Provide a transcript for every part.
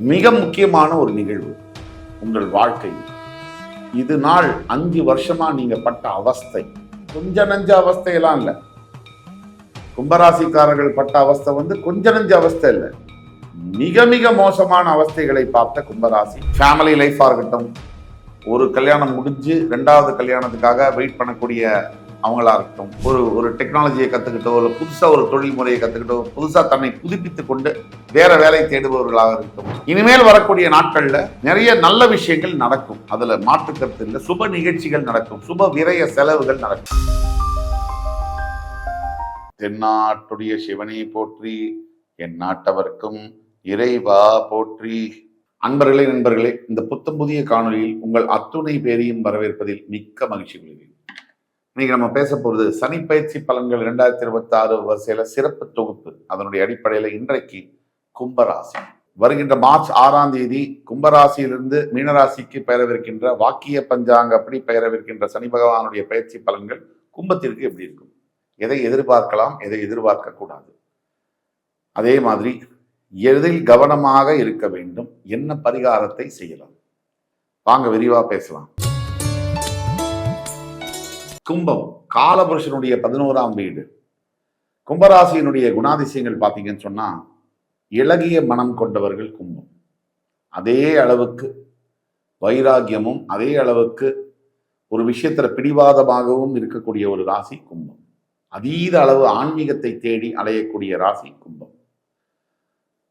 மிக முக்கியமான ஒரு நிகழ்வு உங்கள் வாழ்க்கையில். இது நாள் 5 வருஷமா நீங்க பட்ட அவஸ்தை கொஞ்ச நஞ்ச அவஸ்தையெல்லாம் இல்லை. கும்பராசிக்காரர்கள் பட்ட அவஸ்தை கொஞ்ச நஞ்ச அவஸ்தை இல்லை, மிக மிக மோசமான அவஸ்தைகளை பார்த்த கும்பராசி. ஃபேமிலி லைஃபா இருக்கட்டும், ஒரு கல்யாணம் முடிஞ்சு 2வது கல்யாணத்துக்காக வெயிட் பண்ணக்கூடிய அவங்களா இருக்கட்டும், ஒரு டெக்னாலஜியை கற்றுக்கிட்டோ, இல்லை புதுசாக ஒரு தொழில் முறையை கற்றுக்கிட்டோ, புதுசாக தன்னை புதுப்பித்துக் கொண்டு வேற வேலை தேடுபவர்களாக இருக்கட்டும், இனிமேல் வரக்கூடிய நாட்களில் நிறைய நல்ல விஷயங்கள் நடக்கும். அதில் மாற்று கருத்து இல்லை. சுப நிகழ்ச்சிகள் நடக்கும், சுப விரய செலவுகள் நடக்கும். தென்னாட்டுடைய சிவனை போற்றி, என் நாட்டவர்க்கும் இறைவா போற்றி. அன்பர்களே, நண்பர்களே, இந்த புத்தம் புதிய காணொலியில் உங்கள் அத்துணை பேரையும் வரவேற்பதில் மிக்க மகிழ்ச்சி கொள்கிறேன். இன்னைக்கு நம்ம பேச போறது சனி பயிற்சி பலன்கள் 2026 வரிசையில சிறப்பு தொகுப்பு. அதனுடைய அடிப்படையில் இன்றைக்கு கும்பராசி. வருகின்ற மார்ச் 6ஆம் தேதி கும்பராசியிலிருந்து மீனராசிக்கு பெயரவிருக்கின்ற வாக்கிய பஞ்சாங்க அப்படி பெயரவிருக்கின்ற சனி பகவானுடைய பயிற்சி பலன்கள் கும்பத்திற்கு எப்படி இருக்கும், எதை எதிர்பார்க்கலாம், எதை எதிர்பார்க்க கூடாது, அதே மாதிரி எதில் கவனமாக இருக்க வேண்டும், என்ன பரிகாரத்தை செய்யலாம், வாங்க விரிவா பேசலாம். கும்பம் காலபுருஷனுடைய 11ஆம் வீடு. கும்பராசியினுடைய குணாதிசயங்கள் பார்த்தீங்கன்னு சொன்னா, இளகிய மனம் கொண்டவர்கள் கும்பம். அதே அளவுக்கு வைராகியமும், அதே அளவுக்கு ஒரு விஷயத்துல பிடிவாதமாகவும் இருக்கக்கூடிய ஒரு ராசி கும்பம். அதீத அளவு ஆன்மீகத்தை தேடி அலையக்கூடிய ராசி கும்பம்.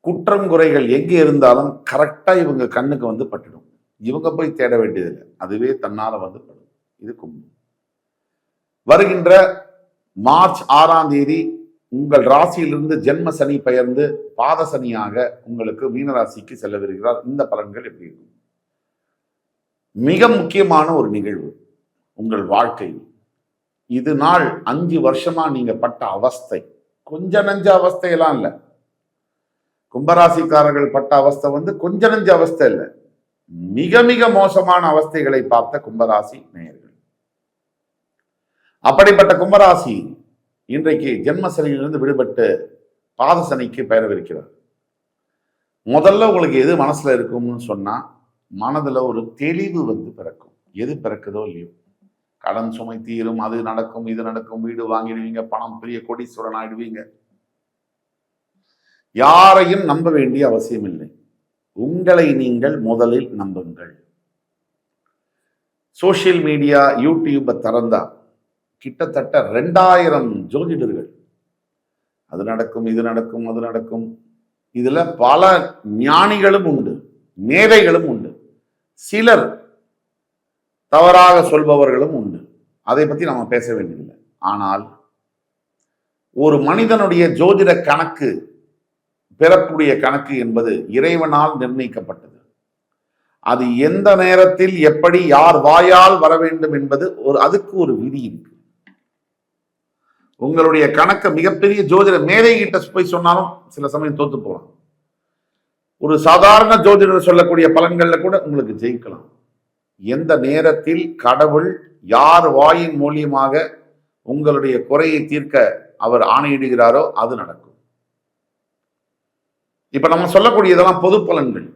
குற்றம் குறைகள் எங்கே இருந்தாலும் கரெக்டா இவங்க கண்ணுக்கு பட்டுடும். இவங்க போய் தேட வேண்டியதில்லை, அதுவே தன்னால படும். இது கும்பம். வருகின்ற மார்ச் 6ஆம் தேதி உங்கள் ராசியிலிருந்து ஜென்ம சனி பெயர்ந்து பாத சனியாக உங்களுக்கு மீனராசிக்கு செல்லவிருக்கிறார். இந்த பலன்கள் எப்படி இருக்கும்? மிக முக்கியமான ஒரு நிகழ்வு உங்கள் வாழ்க்கையில். இது நாள் 5 வருஷமா நீங்க பட்ட அவஸ்தை கொஞ்ச நஞ்ச அவஸ்தையெல்லாம் இல்லை. கும்பராசிக்காரர்கள் பட்ட அவஸ்தை கொஞ்ச நஞ்ச அவஸ்தை இல்லை, மிக மிக மோசமான அவஸ்தைகளை பார்த்த கும்பராசி நேயர்கள். அப்படிப்பட்ட கும்பராசி இன்றைக்கு ஜென்மசனியிலிருந்து விடுபட்டு பாதசனிக்கு பெயரவிருக்கிறார். முதல்ல உங்களுக்கு எது மனசுல இருக்கும்னு சொன்னா, மனதுல ஒரு தெளிவு பிறக்கும். எது பிறக்குதோ இல்லையோ, கடன் சுமை தீரும், அது நடக்கும், இது நடக்கும், வீடு வாங்கிடுவீங்க, பணம் பெரிய கோடீஸ்வரன் ஆயிடுவீங்க. யாரையும் நம்ப வேண்டிய அவசியம் இல்லை. உங்களை நீங்கள் முதலில் நம்புங்கள். சோசியல் மீடியா, யூடியூபை திறந்தா கிட்டத்தட்ட 2000 ஜோதிடர்கள் அது நடக்கும், இது நடக்கும், அது நடக்கும். இதுல பல ஞானிகளும் உண்டு, மேதைகளும் உண்டு, சிலர் தவறாக சொல்பவர்களும் உண்டு. அதை பத்தி நம்ம பேச வேண்டியதில்லை. ஆனால் ஒரு மனிதனுடைய ஜோதிட கணக்கு, பிறப்புடைய கணக்கு என்பது இறைவனால் நிர்ணயிக்கப்பட்டது. அது எந்த நேரத்தில் எப்படி யார் வாயால் வர வேண்டும் என்பது அதுக்கு ஒரு விதி இருக்கு. உங்களுடைய கணக்க மிகப்பெரிய ஜோதிட மேதை கிட்ட போய் சொன்னாலும் சில சமயம் தோத்து போகலாம். ஒரு சாதாரண ஜோதிடர் சொல்லக்கூடிய பலன்கள்ல கூட உங்களுக்கு ஜெயிக்கலாம். எந்த நேரத்தில் கடவுள் யார் வாயின் மூலியமாக உங்களுடைய குறையை தீர்க்க அவர் ஆணையிடுகிறாரோ அது நடக்கும். இப்ப நம்ம சொல்லக்கூடியதெல்லாம் பொது பலன்கள்.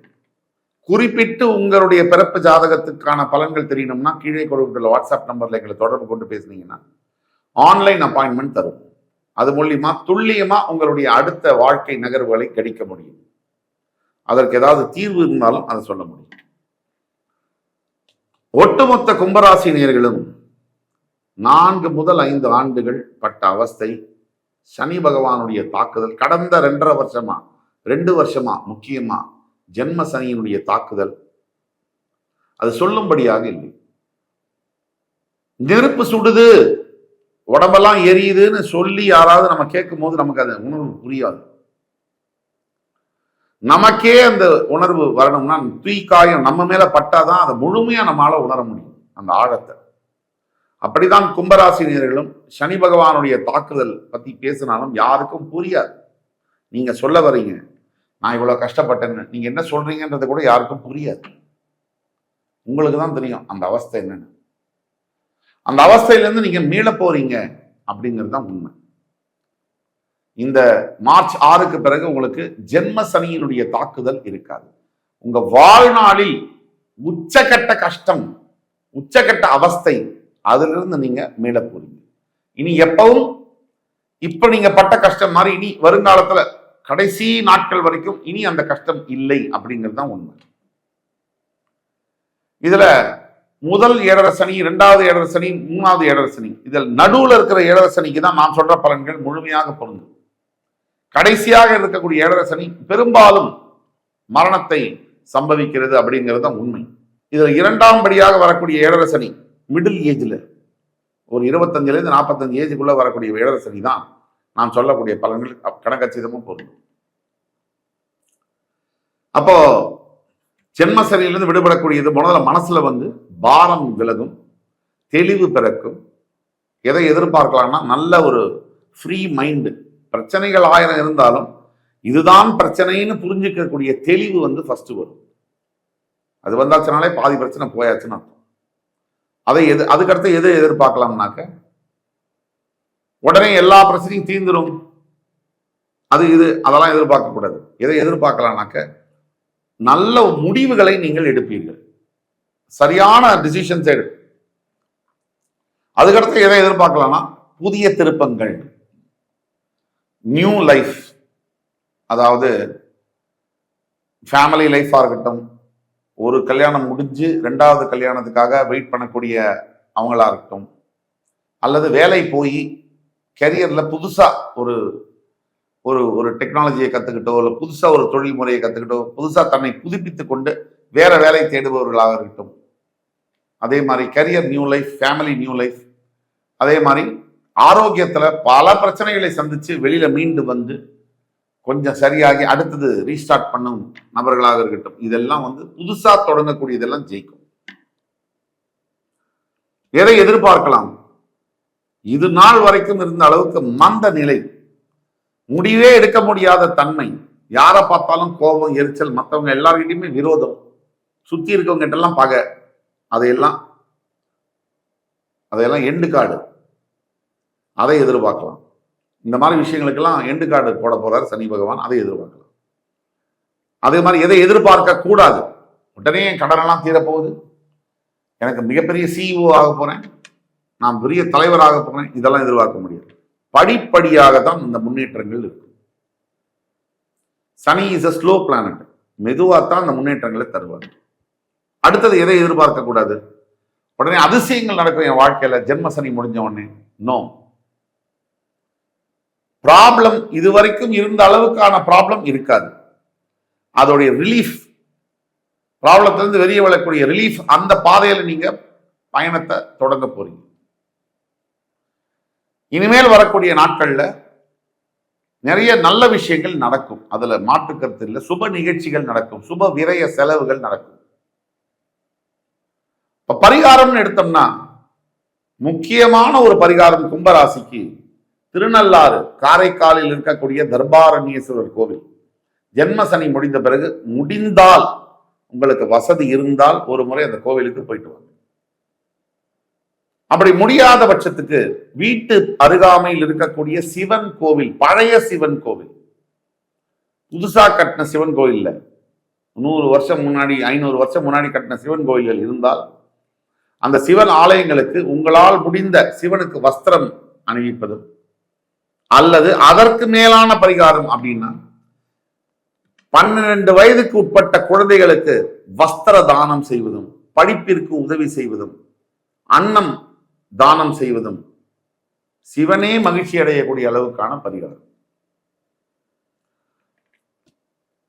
குறிப்பிட்டு உங்களுடைய பிறப்பு ஜாதகத்துக்கான பலன்கள் தெரியணும்னா கீழே கொடுக்கிற வாட்ஸ்அப் நம்பர்ல எங்களை தொடர்பு கொண்டு பேசுனீங்கன்னா ஆன்லைன் அப்பாயின்மெண்ட் தரும். அது மூலியமா துல்லியமா உங்களுடைய அடுத்த வாழ்க்கை நகர்வுகளை கணிக்க முடியும். அதற்கு ஏதாவது தீர்வு இருந்தாலும் அதை சொல்ல முடியும். ஒட்டுமொத்த கும்பராசி நேயர்களும் 4 முதல் 5 ஆண்டுகள் பட்ட அவஸ்தை, சனி பகவானுடைய தாக்குதல், கடந்த 2 வருஷமா முக்கியமா ஜென்ம சனியினுடைய தாக்குதல், அது சொல்லும்படியாக இல்லை. நெருப்பு சுடுது, உடம்பெல்லாம் எரியுதுன்னு சொல்லி யாராவது நம்ம கேட்கும் போது நமக்கு அது உணர்வு புரியாது. நமக்கே அந்த உணர்வு வரணும்னா தூய்காயம் நம்ம மேல பட்டாதான் அதை முழுமையா நம்மளால உணர முடியும், அந்த ஆழத்தை. அப்படிதான் கும்பராசினியர்களும் சனி பகவானுடைய தாக்குதல் பத்தி பேசினாலும் யாருக்கும் புரியாது. நீங்க சொல்ல வரீங்க நான் இவ்வளவு கஷ்டப்பட்டேன்னு, நீங்க என்ன சொல்றீங்கன்றது கூட யாருக்கும் புரியாது. உங்களுக்கு தான் தெரியும் அந்த அவஸ்தை என்னன்னு. அந்த அவஸ்தையிலிருந்து நீங்க மீள போறீங்க அப்படிங்கிறது தான் உண்மை. இந்த மார்ச் 6க்கு பிறகு உங்களுக்கு ஜென்ம சனியினுடைய தாக்குதல் இருக்காது. உங்க வாழ்நாளில் உச்சகட்ட கஷ்டம், உச்சகட்ட அவஸ்தை, அதிலிருந்து நீங்க மேல போறீங்க. இனி எப்பவும் இப்ப நீங்க பட்ட கஷ்டம் மாதிரி இனி வருங்காலத்துல கடைசி நாட்கள் வரைக்கும் இனி அந்த கஷ்டம் இல்லை அப்படிங்கிறது தான் உண்மை. இதுல முதல் ஏழரை சனி, இரண்டாவது ஏழரை சனி, மூணாவது ஏழரை சனி, இதில் நடுவுல இருக்கிற ஏழரை சனிக்கு தான் நான் சொல்ற பலன்கள் முழுமையாக பொருந்தும். கடைசியாக இருக்கக்கூடிய ஏழரை சனி பெரும்பாலும் மரணத்தை சம்பவிக்கிறது அப்படிங்கிறது தான் உண்மை. இதுல இரண்டாம் படியாக வரக்கூடிய ஏழரை சனி மிடில் ஏஜ்ல ஒரு 25 to 45 ஏஜுக்குள்ள வரக்கூடிய ஏழரை சனி தான் நான் சொல்லக்கூடிய பலன்கள் கணக்கச்சிதமும் பொருந்தும். அப்போ ஜென்மசனியிலிருந்து விடுபடக்கூடியது முதல்ல மனசுல பாரம் விலகும், தெளிவு பிறக்கும். எதை எதிர்பார்க்கலாம்னா நல்ல ஒரு ஃப்ரீ மைண்டு. பிரச்சனைகள் 1000 இருந்தாலும் இதுதான் பிரச்சனைன்னு புரிஞ்சுக்கக்கூடிய தெளிவு ஃபர்ஸ்ட் வரும். அது வந்தாச்சுனாலே பாதி பிரச்சனை போயாச்சுன்னு அர்த்தம். அதுக்கடுத்து எது எதிர்பார்க்கலாம்னாக்க உடனே எல்லா பிரச்சனையும் தீர்ந்துடும், அதெல்லாம் எதிர்பார்க்க கூடாது. எதை எதிர்பார்க்கலாம்னாக்க நல்ல முடிவுகளை நீங்கள் எடுப்பீர்கள், சரியான டிசிஷன்ஸ் எடு. அதுக்கடுத்து எதை எதிர்பார்க்கலாம்னா புதிய திருப்பங்கள், நியூ லைஃப். அதாவது ஃபேமிலி லைஃபா இருக்கட்டும், ஒரு கல்யாணம் முடிஞ்சு 2வது கல்யாணத்துக்காக வெயிட் பண்ணக்கூடிய அவங்களா இருக்கட்டும், அல்லது வேலை போய் கெரியர்ல புதுசா ஒரு ஒரு ஒரு டெக்னாலஜியை கத்துக்கிட்டோ, இல்லை புதுசா ஒரு தொழில் முறையை கத்துக்கிட்டோ, புதுசா தன்னை புதுப்பித்துக் கொண்டு வேற வேலை தேடுபவர்களாக இருக்கட்டும். அதே மாதிரி career new life, family new life. அதே மாதிரி ஆரோக்கியத்துல பல பிரச்சனைகளை சந்திச்சு வெளியில மீண்டு கொஞ்சம் சரியாகி அடுத்தது ரீஸ்டார்ட் பண்ணும் நபர்களாக இருக்கட்டும். இதெல்லாம் புதுசா தொடங்கக்கூடிய இதெல்லாம் ஜெயிக்கும். எதை எதிர்பார்க்கலாம்? இது நாள் வரைக்கும் இருந்த அளவுக்கு மந்த நிலை, முடிவே எடுக்க முடியாத தன்மை, யாரை பார்த்தாலும் கோபம், எரிச்சல், மற்றவங்க எல்லார்கிட்டையுமே விரோதம், சுத்தி இருக்கவங்க கிட்டலாம் பகை, அதையெல்லாம் எண்டு கார்டு. அதை எதிர்பார்க்கலாம். இந்த மாதிரி விஷயங்களுக்கெல்லாம் எண்டு கார்டு போட போறார் சனி பகவான். அதை எதிர்பார்க்கலாம். அதே மாதிரி எதை எதிர்பார்க்க கூடாது? உடனே என் கடனெல்லாம் தீரப்போகுது, எனக்கு மிகப்பெரிய சிஇஓ ஆக போறேன், நான் பெரிய தலைவராக போறேன், இதெல்லாம் எதிர்பார்க்க முடியாது. படிப்படியாக தான் இந்த முன்னேற்றங்கள் இருக்கு. சனி இஸ் அ ஸ்லோ பிளானட். மெதுவாத்தான் அந்த முன்னேற்றங்களை தருவார். அடுத்தது எதை எதிர்பார்க்க கூடாது? உடனே அதிசயங்கள் நடக்கும் என் வாழ்க்கையில ஜென்ம சனி முடிஞ்ச உடனே. நோ. ப்ராப்ளம் இதுவரைக்கும் இருந்த அளவுக்கான ப்ராப்ளம் இருக்காது. அதோடைய ரிலீஃப், ப்ராப்ளத்திலிருந்து வெளியே வரக்கூடிய ரிலீஃப், அந்த பாதையில நீங்க பயணத்தை தொடங்க போறீங்க. இனிமேல் வரக்கூடிய நாட்கள்ல நிறைய நல்ல விஷயங்கள் நடக்கும், அதுல மாற்று கருத்து இல்லை. சுப நிகழ்ச்சிகள் நடக்கும், சுப விரய செலவுகள் நடக்கும். இப்ப பரிகாரம்னு எடுத்தோம்னா முக்கியமான ஒரு பரிகாரம் கும்பராசிக்கு திருநள்ளாறு காரைக்காலில் இருக்கக்கூடிய தர்பாரண்யேஸ்வரர் கோவில். ஜென்ம சனி முடிந்த பிறகு முடிந்தால், உங்களுக்கு வசதி இருந்தால் ஒரு முறை அந்த கோவிலுக்கு போயிட்டு வாங்க. அப்படி முடியாத பட்சத்துக்கு வீட்டு அருகாமையில் இருக்கக்கூடிய சிவன் கோவில், பழைய சிவன் கோவில், புதுசா கட்டின சிவன் கோவில், 100 வருஷம் முன்னாடி 500 வருஷம் முன்னாடி கட்டின சிவன் கோயில்கள் இருந்தால் அந்த சிவன் ஆலயங்களுக்கு உங்களால் முடிந்த சிவனுக்கு வஸ்திரம் அணிவிப்பதும், அல்லது அதற்கு மேலான பரிகாரம் அப்படின்னா 12 வயதுக்கு உட்பட்ட குழந்தைகளுக்கு வஸ்திர தானம் செய்வதும், படிப்பிற்கு உதவி செய்வதும், அன்னம் தானம் செய்வதும் சிவனே மகிழ்ச்சி அடையக்கூடிய அளவுக்கான பரிகாரம்.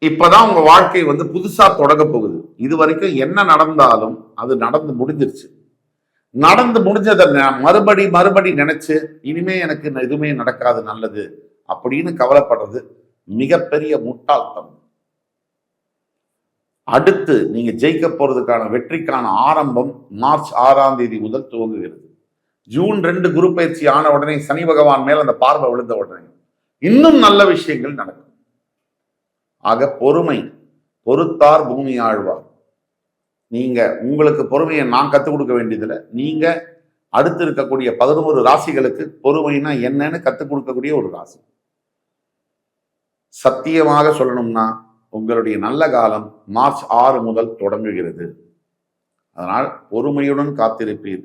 இப்பதான் உங்க வாழ்க்கை புதுசா தொடங்க போகுது. இது வரைக்கும் என்ன நடந்தாலும் அது நடந்து முடிஞ்சிருச்சு. நடந்து முடிஞ்சதை மறுபடி நினைச்சு இனிமே எனக்கு எதுவுமே நடக்காது நல்லது அப்படின்னு கவலைப்படுறது மிகப்பெரிய முட்டாள்தனம். அடுத்து நீங்க ஜெயிக்க போறதுக்கான வெற்றிக்கான ஆரம்பம் மார்ச் 6ஆம் தேதி முதல் துவங்குகிறது. ஜூன் 2 குரு பயிற்சி ஆன உடனே சனி பகவான் மேல் அந்த பார்வை விழுந்த உடனே இன்னும் நல்ல விஷயங்கள் நடக்கும். ஆக பொறுமை, பொறுத்தார் பூமி ஆழ்வார். நீங்க உங்களுக்கு பொறுமையை நான் கத்துக் கொடுக்க வேண்டியதில்லை. நீங்க அடுத்து இருக்கக்கூடிய 11 ராசிகளுக்கு பொறுமைனா என்னன்னு கத்துக் கொடுக்கக்கூடிய ஒரு ராசி. சத்தியமாக சொல்லணும்னா உங்களுடைய நல்ல காலம் மார்ச் 6 முதல் தொடங்குகிறது. அதனால் பொறுமையுடன் காத்திருப்பீர்.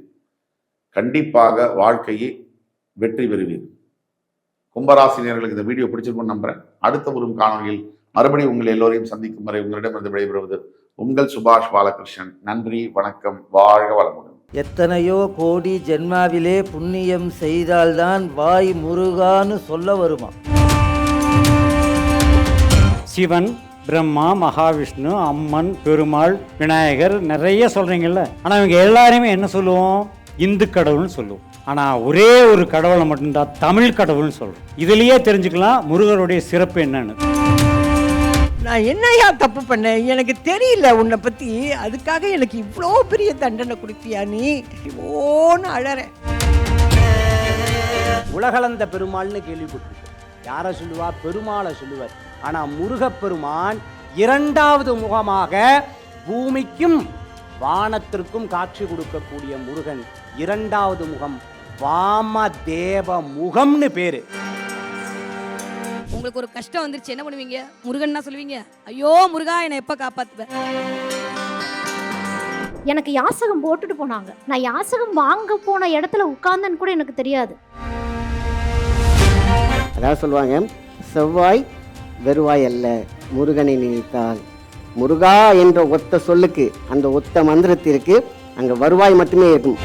கண்டிப்பாக வாழ்க்கையை வெற்றி பெறுவீர். கும்பராசினியர்களுக்கு இந்த வீடியோ பிடிச்சிருக்கும்னு நம்புறேன். அடுத்த ஒரு காணொலியில் மறுபடியும் உங்கள் எல்லோரையும் சந்திக்கும் வரை உங்களிடமிருந்து விடைபெறுவது உங்கள் சுபாஷ் பாலகிருஷ்ணன். நன்றி, வணக்கம், வாழ்க வளமுடன். எத்தனையோ கோடி ஜென்மாவிலே புண்ணியம் செய்தால்தான் வாய் முருகான்னு சொல்ல வருமா. சிவன், பிரம்மா, மகாவிஷ்ணு, அம்மன், பெருமாள், விநாயகர் நிறைய சொல்றீங்கல்ல. ஆனால் இவங்க எல்லாருமே என்ன சொல்லுவோம்? இந்து கடவுள்னு சொல்லுவோம். ஆனால் ஒரே ஒரு கடவுளை மட்டும்தான் தமிழ் கடவுள்னு சொல்றோம். இதுலயே தெரிஞ்சுக்கலாம் முருகருடைய சிறப்பு என்னன்னு. நான் என்னையா தப்பு பண்ணேன்? எனக்கு தெரியல உன்னை பத்தி. அதுக்காக எனக்கு இவ்வளோ பெரிய தண்டனை கொடுத்தியா நீ? ஓன்னு அழறேன். உலகளந்த பெருமாள்னு கேள்விப்பட்டிருக்கோம். யாரை சொல்லுவா? பெருமாளை சொல்லுவார். ஆனா முருகப்பெருமான் இரண்டாவது முகமாக பூமிக்கும் வானத்திற்கும் காட்சி கொடுக்கக்கூடிய முருகன் இரண்டாவது முகம் வாமதேவ முகம்னு பேரு. உங்களுக்கு ஒரு கஷ்டம் வந்துருச்சு, என்ன பண்ணுவீங்க? முருகன்னா சொல்லுவீங்க, ஐயோ முருகா என்னை எப்ப காப்பாத்துவ? எனக்கு யாசகம் போட்டுட்டு போனாங்க. நான் யாசகம் வாங்க போன இடத்துல உட்கார்ந்தேன்னு கூட எனக்கு தெரியாது. அதாவது சொல்லுவாங்க, செவ்வாய் வெறுவாய் அல்ல, முருகனை நினைத்தால். முருகா என்ற ஒத்த சொல்லுக்கு, அந்த ஒத்த மந்திரத்திற்கு அங்க வருவாய் மட்டுமே இருக்கும்.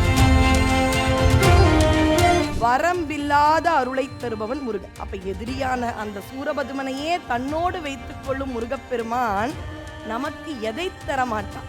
வரம்பில்லாத அருளை தருபவன் முருகன். அப்ப எதிரியான அந்த சூரபதுமனையே தன்னோடு வைத்துக் கொள்ளும் முருகப்பெருமான் நமக்கு எதை தர மாட்டான்?